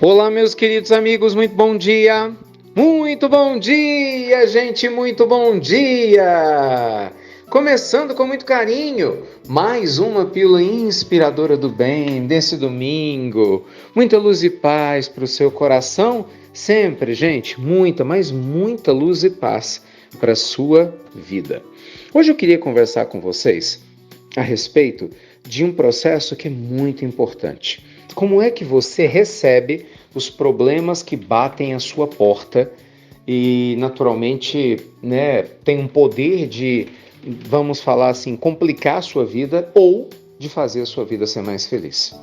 Olá, meus queridos amigos, muito bom dia! Muito bom dia, gente, muito bom dia! Começando com muito carinho, mais uma pílula inspiradora do bem desse domingo. Muita luz e paz para o seu coração, sempre, gente, muita, mas muita luz e paz para a sua vida. Hoje eu queria conversar com vocês a respeito de um processo que é muito importante. Como é que você recebe os problemas que batem à sua porta e, naturalmente, tem um poder de, vamos falar assim, complicar a sua vida ou de fazer a sua vida ser mais feliz?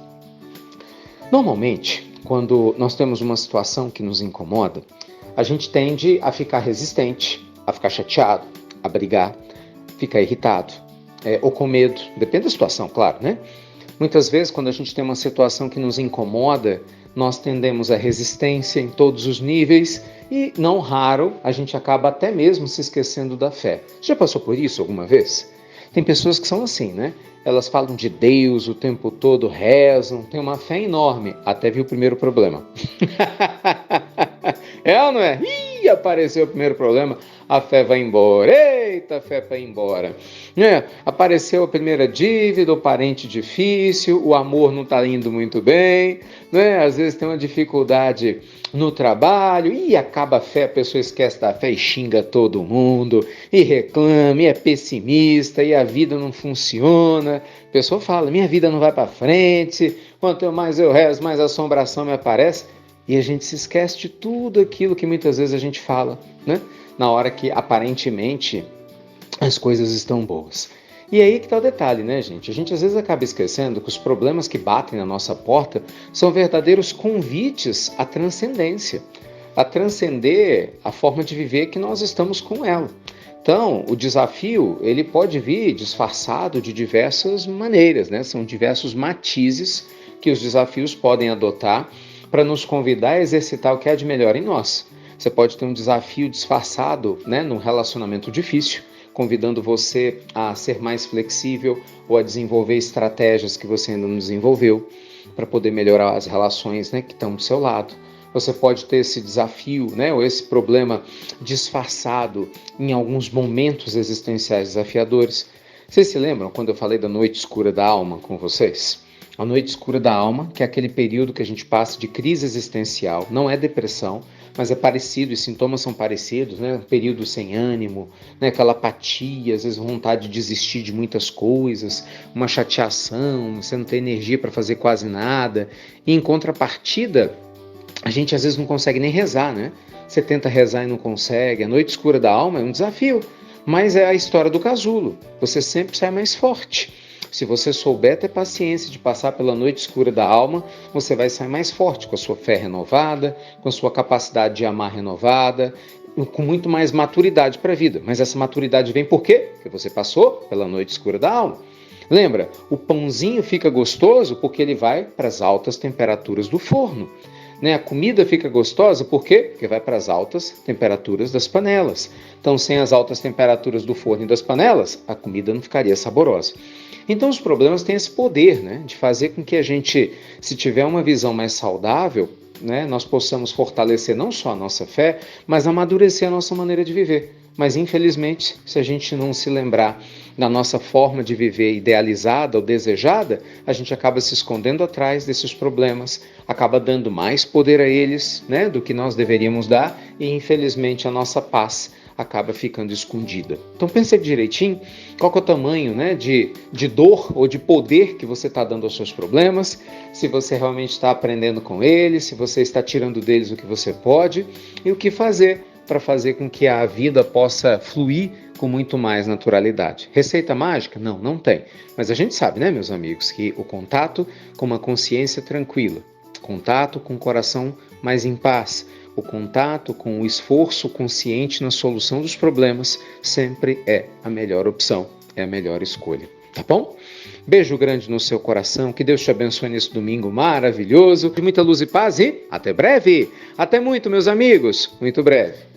Normalmente, quando nós temos uma situação que nos incomoda, a gente tende a ficar resistente, a ficar chateado, a brigar, ficar irritado, ou com medo, depende da situação, claro, né? Muitas vezes, quando a gente tem uma situação que nos incomoda, nós tendemos à resistência em todos os níveis e, não raro, a gente acaba até mesmo se esquecendo da fé. Já passou por isso alguma vez? Tem pessoas que são assim, né? Elas falam de Deus o tempo todo, rezam, têm uma fé enorme, até vir o primeiro problema. É ou não é? Ih, apareceu o primeiro problema, a fé vai embora. Eita, a fé vai embora. Apareceu a primeira dívida, o parente difícil, o amor não está indo muito bem, às vezes tem uma dificuldade no trabalho, e acaba a fé, a pessoa esquece da fé e xinga todo mundo, e reclama, e é pessimista, e a vida não funciona. A pessoa fala, minha vida não vai para frente, quanto mais eu rezo, mais assombração me aparece. E a gente se esquece de tudo aquilo que muitas vezes a gente fala, na hora que aparentemente as coisas estão boas. E aí que está o detalhe, gente? A gente às vezes acaba esquecendo que os problemas que batem na nossa porta são verdadeiros convites à transcendência, a transcender a forma de viver que nós estamos com ela. Então, o desafio, ele pode vir disfarçado de diversas maneiras, São diversos matizes que os desafios podem adotar para nos convidar a exercitar o que há de melhor em nós. Você pode ter um desafio disfarçado, num relacionamento difícil, convidando você a ser mais flexível ou a desenvolver estratégias que você ainda não desenvolveu para poder melhorar as relações, que estão do seu lado. Você pode ter esse desafio, ou esse problema disfarçado em alguns momentos existenciais desafiadores. Vocês se lembram quando eu falei da noite escura da alma com vocês? A noite escura da alma, que é aquele período que a gente passa de crise existencial, não é depressão, mas é parecido, os sintomas são parecidos, Um período sem ânimo, aquela apatia, às vezes vontade de desistir de muitas coisas, uma chateação, você não tem energia para fazer quase nada. E em contrapartida, a gente às vezes não consegue nem rezar, Você tenta rezar e não consegue. A noite escura da alma é um desafio, mas é a história do casulo. Você sempre sai mais forte. Se você souber ter paciência de passar pela noite escura da alma, você vai sair mais forte, com a sua fé renovada, com a sua capacidade de amar renovada, com muito mais maturidade para a vida. Mas essa maturidade vem por quê? Porque você passou pela noite escura da alma. Lembra, o pãozinho fica gostoso porque ele vai para as altas temperaturas do forno. A comida fica gostosa por quê? Porque vai para as altas temperaturas das panelas. Então, sem as altas temperaturas do forno e das panelas, a comida não ficaria saborosa. Então, os problemas têm esse poder, de fazer com que a gente, se tiver uma visão mais saudável, nós possamos fortalecer não só a nossa fé, mas amadurecer a nossa maneira de viver. Mas, infelizmente, se a gente não se lembrar da nossa forma de viver idealizada ou desejada, a gente acaba se escondendo atrás desses problemas, acaba dando mais poder a eles, do que nós deveríamos dar, e, infelizmente, a nossa paz acaba ficando escondida. Então pensa direitinho qual que é o tamanho de dor ou de poder que você está dando aos seus problemas, se você realmente está aprendendo com eles, se você está tirando deles o que você pode e o que fazer para fazer com que a vida possa fluir com muito mais naturalidade. Receita mágica? Não, não tem. Mas a gente sabe, meus amigos, que o contato com uma consciência tranquila, contato com o coração mais em paz, o contato com o esforço consciente na solução dos problemas sempre é a melhor opção, é a melhor escolha. Tá bom? Beijo grande no seu coração, que Deus te abençoe nesse domingo maravilhoso, de muita luz e paz e até breve! Até muito, meus amigos, muito breve!